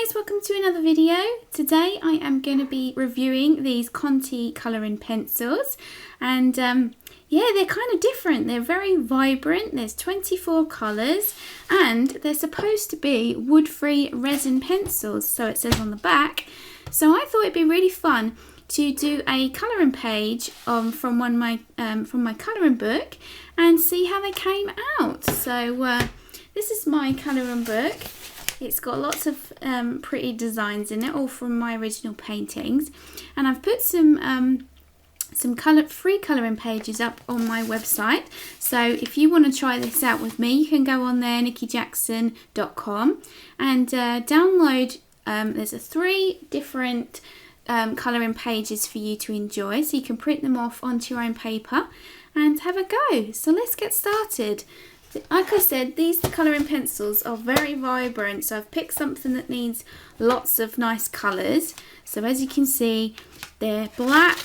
guys, welcome to another video. Today I am going to be reviewing these Conte colouring pencils, and yeah, they're kind of different. They're very vibrant. There's 24 colours and they're supposed to be wood-free resin pencils, so it says on the back. So I thought it'd be really fun to do a colouring page from my colouring book and see how they came out. So this is my colouring book. It's got lots of pretty designs in it, all from my original paintings, and I've put some free colouring pages up on my website. So if you want to try this out with me, you can go on there, nikijackson.com, and download. There's 3 different colouring pages for you to enjoy, so you can print them off onto your own paper and have a go. So let's get started. Like I said, these colouring pencils are very vibrant, so I've picked something that needs lots of nice colours. So as you can see, they're black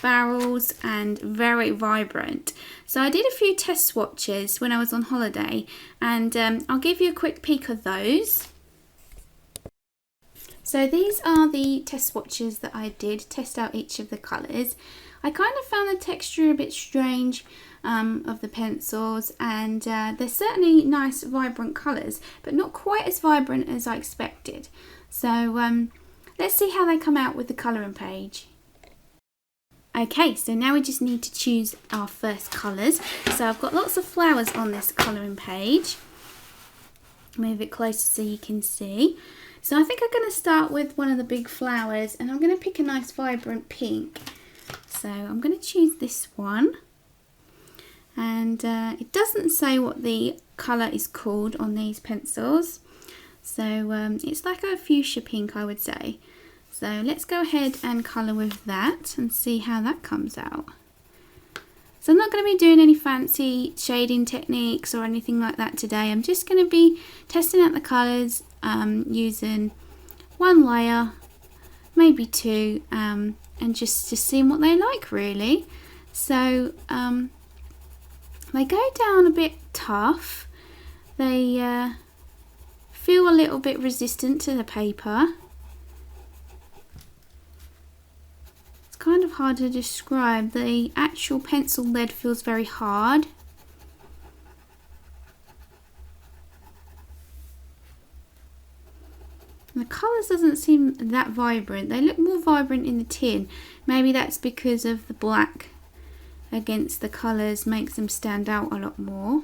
barrels and very vibrant. So I did a few test swatches when I was on holiday, and I'll give you a quick peek of those. So these are the test swatches that I did, test out each of the colours. I kind of found the texture a bit strange of the pencils, and they're certainly nice vibrant colours, but not quite as vibrant as I expected. So let's see how they come out with the colouring page. Okay, so now we just need to choose our first colours. So I've got lots of flowers on this colouring page. Move it closer so you can see. So I think I'm going to start with one of the big flowers, and I'm going to pick a nice vibrant pink. So I'm going to choose this one, and it doesn't say what the colour is called on these pencils, so it's like a fuchsia pink, I would say. So let's go ahead and colour with that and see how that comes out. So I'm not going to be doing any fancy shading techniques or anything like that today. I'm just going to be testing out the colours using one layer, maybe 2, and just seeing what they like, really. So they go down a bit tough. They feel a little bit resistant to the paper. It's kind of hard to describe. The actual pencil lead feels very hard. The colours doesn't seem that vibrant. They look more vibrant in the tin. Maybe that's because of the black against the colours makes them stand out a lot more.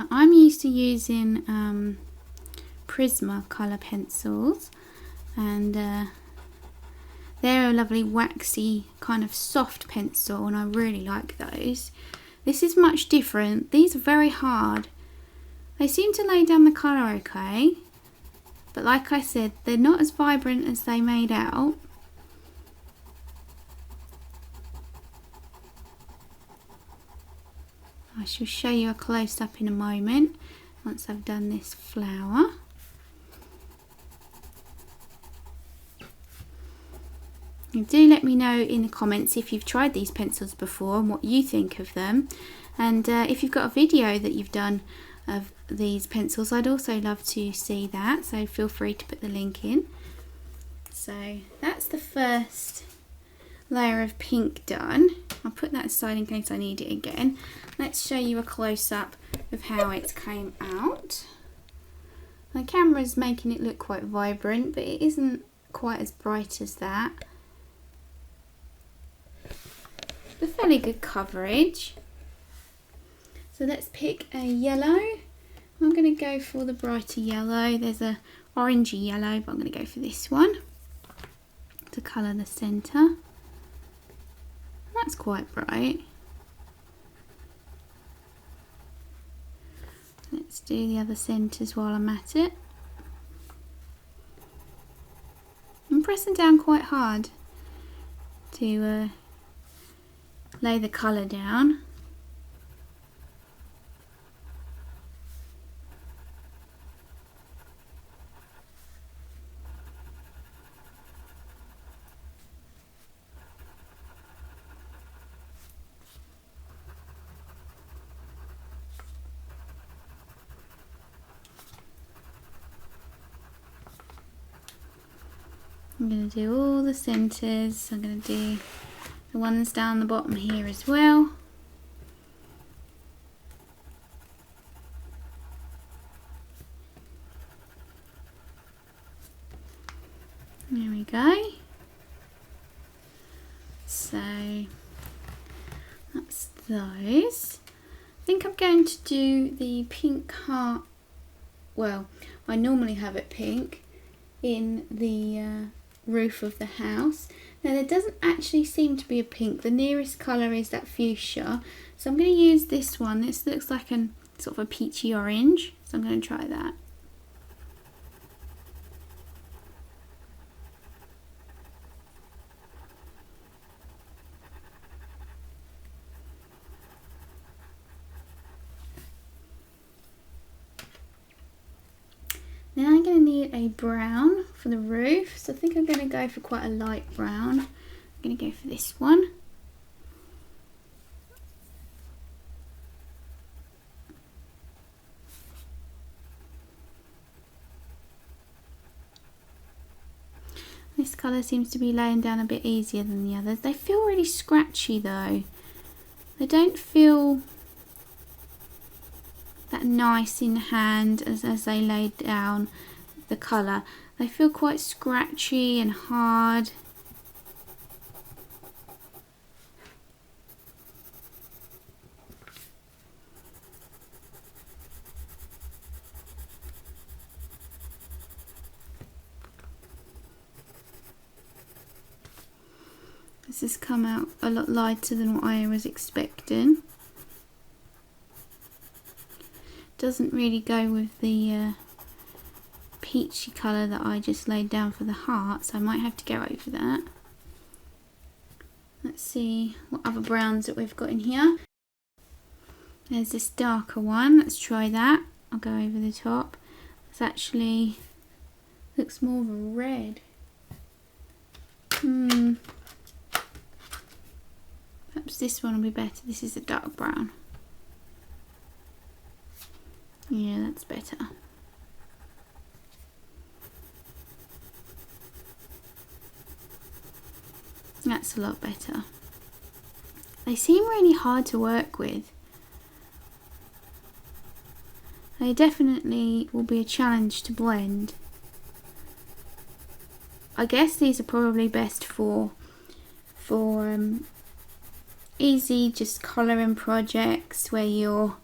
I'm used to using Prismacolor pencils, and they're a lovely waxy kind of soft pencil, and I really like those. This is much different. These are very hard. They seem to lay down the colour okay, but like I said, they're not as vibrant as they made out. I shall show you a close-up in a moment once I've done this flower. And do let me know in the comments if you've tried these pencils before and what you think of them, and if you've got a video that you've done of these pencils, I'd also love to see that, so feel free to put the link in. So that's the first layer of pink done. I'll put that aside in case I need it again. Let's show you a close-up of how it came out. My camera's making it look quite vibrant, but it isn't quite as bright as that. A fairly good coverage. So let's pick a yellow. I'm going to go for the brighter yellow. There's a orangey yellow, but I'm going to go for this one to colour the centre. That's quite bright. Let's do the other centres while I'm at it. I'm pressing down quite hard to lay the colour down. I'm going to do all the centres. I'm going to do the ones down the bottom here as well. There we go. So that's those. I think I'm going to do the pink heart. Well, I normally have it pink in the roof of the house. Now there doesn't actually seem to be a pink. The nearest colour is that fuchsia. So I'm going to use this one. This looks like a sort of a peachy orange. So I'm going to try that. Now I'm going to need a brown for the roof, so I think I'm going to go for quite a light brown. I'm going to go for this one. This colour seems to be laying down a bit easier than the others. They feel really scratchy though. They don't feel that nice in hand as they lay down the colour. They feel quite scratchy and hard. This has come out a lot lighter than what I was expecting. Doesn't really go with the peachy colour that I just laid down for the heart, so I might have to go over that. Let's see what other browns that we've got in here. There's this darker one, let's try that. I'll go over the top. It's actually looks more of a red. Perhaps this one will be better. This is a dark brown. Yeah, that's better. That's a lot better. They seem really hard to work with. They definitely will be a challenge to blend. I guess these are probably best for easy just colouring projects where you're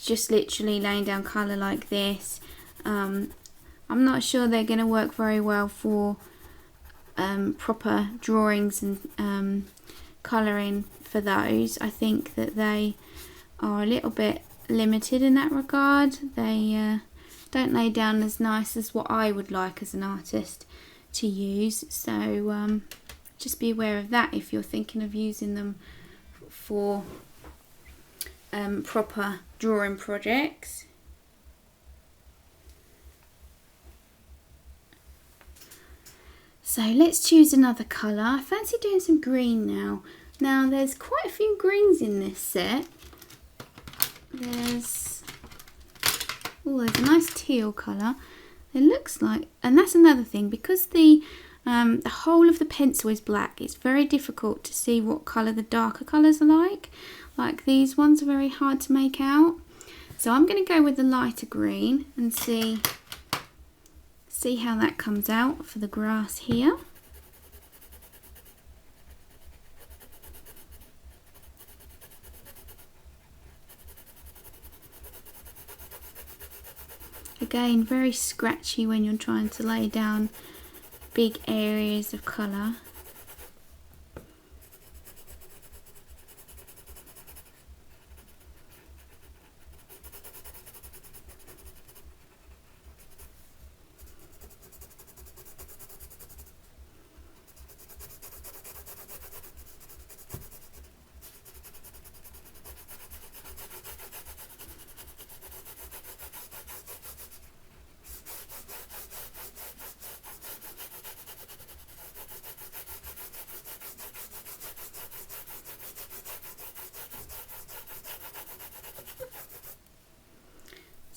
just literally laying down colour like this. I'm not sure they're going to work very well for proper drawings and colouring for those. I think that they are a little bit limited in that regard. They don't lay down as nice as what I would like as an artist to use, so just be aware of that if you're thinking of using them for proper drawing projects. So let's choose another colour. I fancy doing some green now. Now there's quite a few greens in this set. There's a nice teal colour. It looks like, and that's another thing, because the whole of the pencil is black, it's very difficult to see what colour the darker colours are like. Like these ones are very hard to make out. So I'm going to go with the lighter green and see how that comes out for the grass here. Again, very scratchy when you're trying to lay down big areas of colour.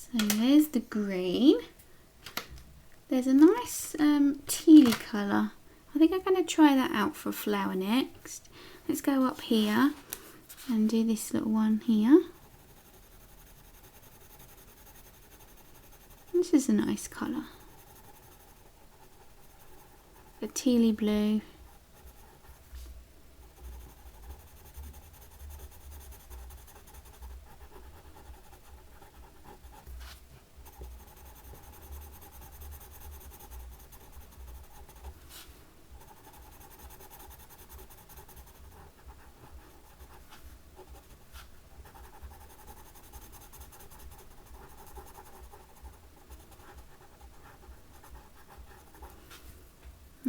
So there's the green. There's a nice tealy colour. I think I'm going to try that out for a flower next. Let's go up here and do this little one here. This is a nice colour. A tealy blue.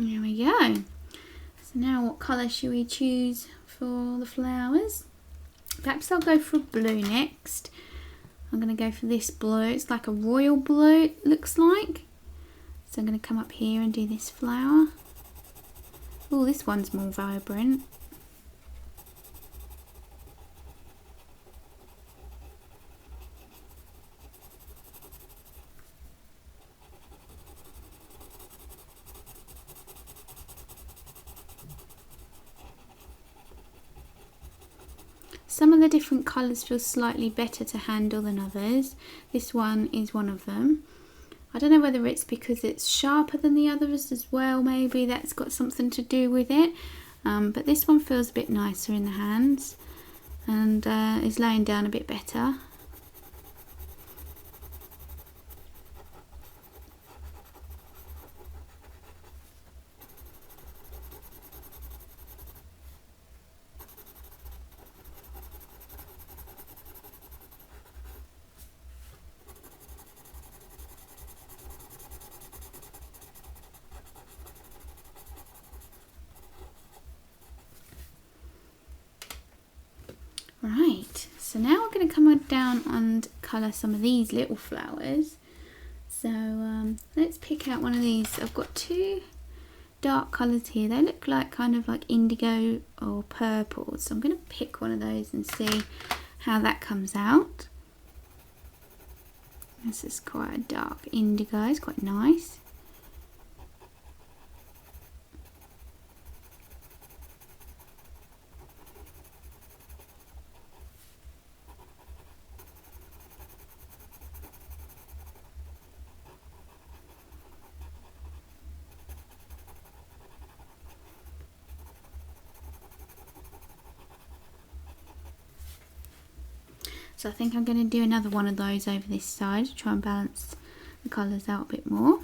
There we go. So now what colour should we choose for the flowers? Perhaps I'll go for blue next. I'm going to go for this blue. It's like a royal blue, it looks like. So I'm going to come up here and do this flower. Oh, this one's more vibrant. Some of the different colours feel slightly better to handle than others. This one is one of them. I don't know whether it's because it's sharper than the others as well, maybe that's got something to do with it. But this one feels a bit nicer in the hands and is laying down a bit better. Right, so now we're going to come down and colour some of these little flowers. So let's pick out one of these. I've got two dark colours here. They look like kind of like indigo or purple. So I'm going to pick one of those and see how that comes out. This is quite a dark indigo. It's quite nice. So I think I'm going to do another one of those over this side to try and balance the colours out a bit more.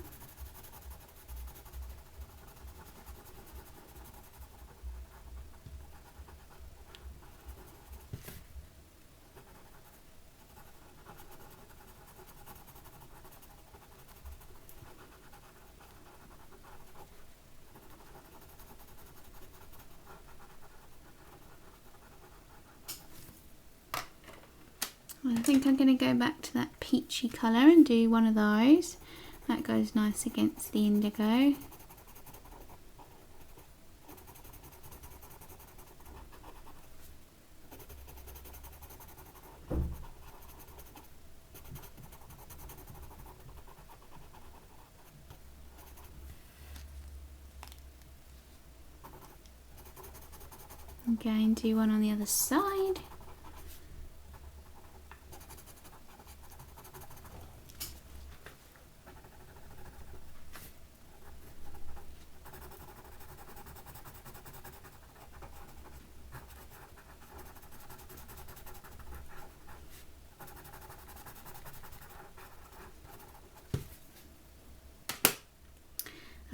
I think I'm going to go back to that peachy colour and do one of those. That goes nice against the indigo. Again, do one on the other side.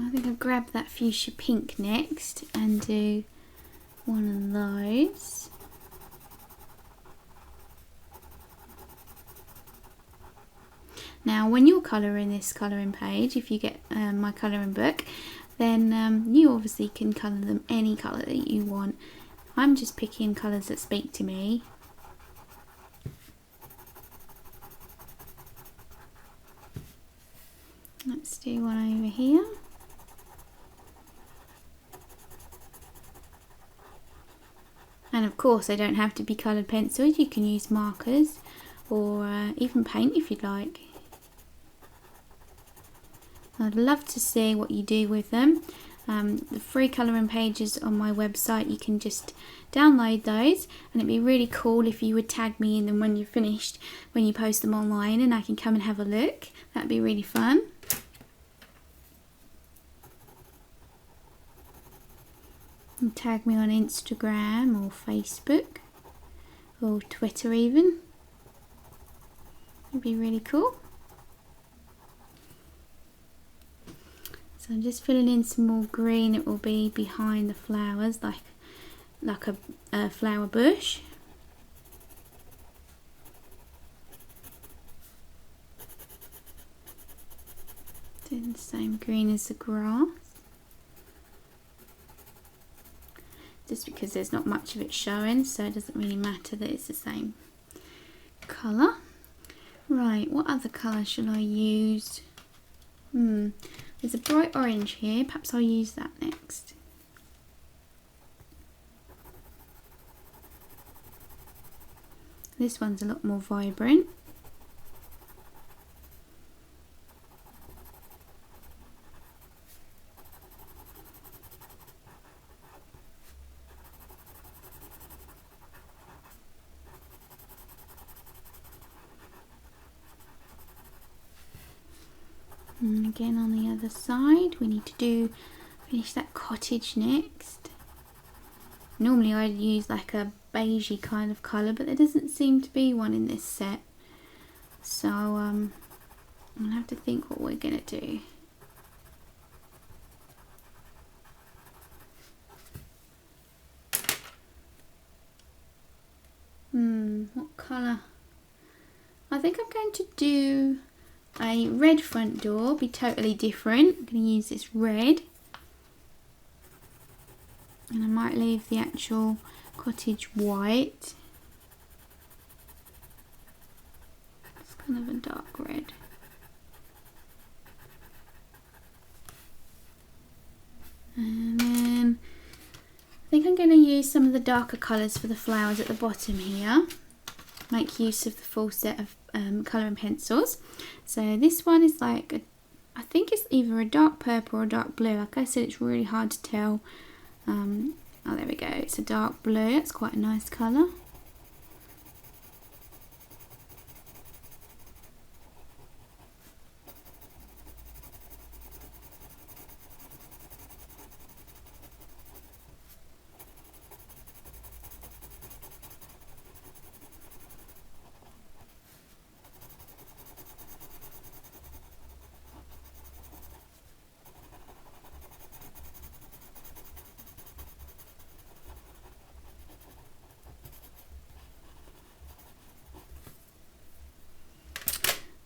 I think I'll grab that Fuchsia Pink next and do one of those. Now when you're colouring this colouring page, if you get my colouring book, then you obviously can colour them any colour that you want. I'm just picking colours that speak to me. Let's do one over here. And of course they don't have to be coloured pencils, you can use markers or even paint if you'd like. I'd love to see what you do with them. The free colouring pages on my website, you can just download those, and it'd be really cool if you would tag me in them when you're finished, when you post them online, and I can come and have a look. That'd be really fun. And tag me on Instagram or Facebook or Twitter even. It'd be really cool. So I'm just filling in some more green. It will be behind the flowers, like a flower bush. Doing the same green as the grass. Just because there's not much of it showing, so it doesn't really matter that it's the same colour. Right, what other colour should I use? There's a bright orange here, perhaps I'll use that next. This one's a lot more vibrant. And again on the other side, we need to finish that cottage next. Normally I'd use like a beigey kind of colour, but there doesn't seem to be one in this set. So I'll have to think what we're going to do. What colour? I think I'm going to do a red front door, be totally different. I'm going to use this red, and I might leave the actual cottage white. It's kind of a dark red. And then I think I'm going to use some of the darker colours for the flowers at the bottom here. Make use of the full set of colouring pencils. So this one is like, I think it's either a dark purple or a dark blue. Like I said, it's really hard to tell. Oh, there we go. It's a dark blue. It's quite a nice colour.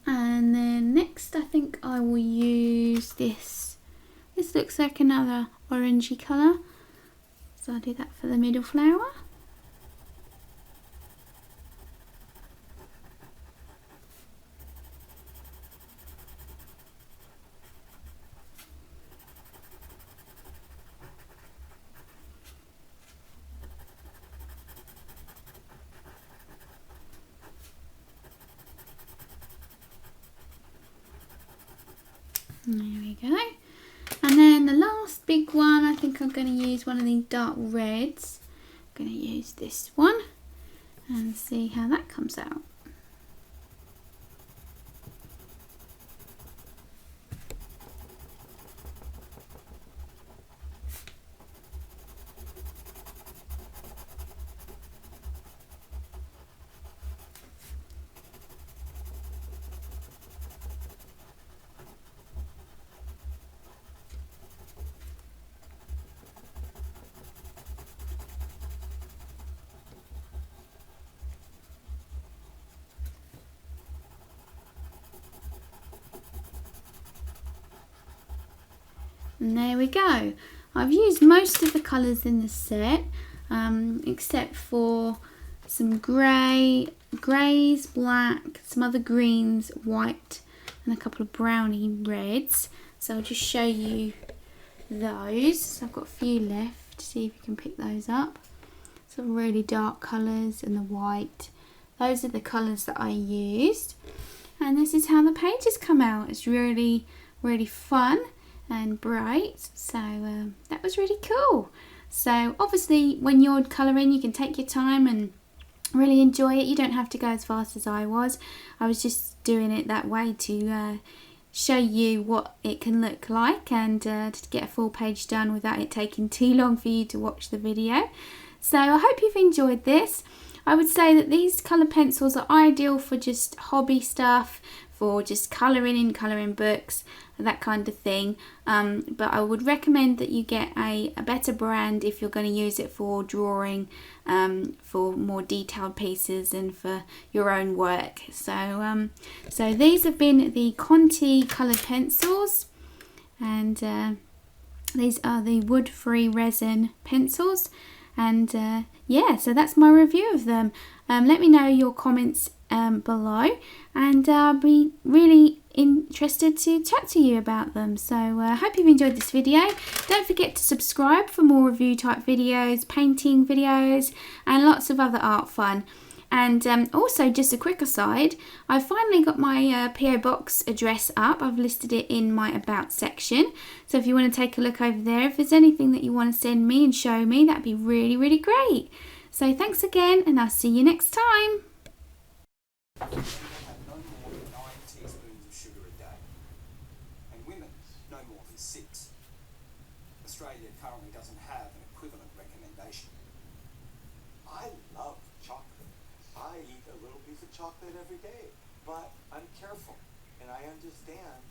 And then next I think I will use this. This looks like another orangey colour. So I'll do that for the middle flower. There we go. And then the last big one, I think I'm going to use one of these dark reds. I'm going to use this one and see how that comes out. And there we go. I've used most of the colours in the set, except for some greys, black, some other greens, white, and a couple of browny reds. So I'll just show you those. So I've got a few left to see if you can pick those up. Some really dark colours and the white. Those are the colours that I used. And this is how the pages come out. It's really really fun and bright, so that was really cool. So obviously when you're colouring, you can take your time and really enjoy it. You don't have to go as fast as I was. I was just doing it that way to show you what it can look like, and to get a full page done without it taking too long for you to watch the video. So I hope you've enjoyed this. I would say that these colour pencils are ideal for just hobby stuff, for just colouring in colouring books, that kind of thing. But I would recommend that you get a better brand if you're going to use it for drawing, for more detailed pieces and for your own work. So these have been the Conte coloured pencils, and these are the wood-free resin pencils. And yeah, so that's my review of them. Let me know your comments below, and I'll be really interested to chat to you about them. So I hope you've enjoyed this video. Don't forget to subscribe for more review type videos, painting videos, and lots of other art fun. And also, just a quick aside, I finally got my PO box address up. I've listed it in my about section. So if you want to take a look over there, if there's anything that you want to send me and show me, that'd be really, really great. So thanks again, and I'll see you next time. No more than 9 teaspoons of sugar a day, and women no more than 6. Australia currently doesn't have an equivalent recommendation. I love chocolate. I eat a little piece of chocolate every day, but I'm careful, and I understand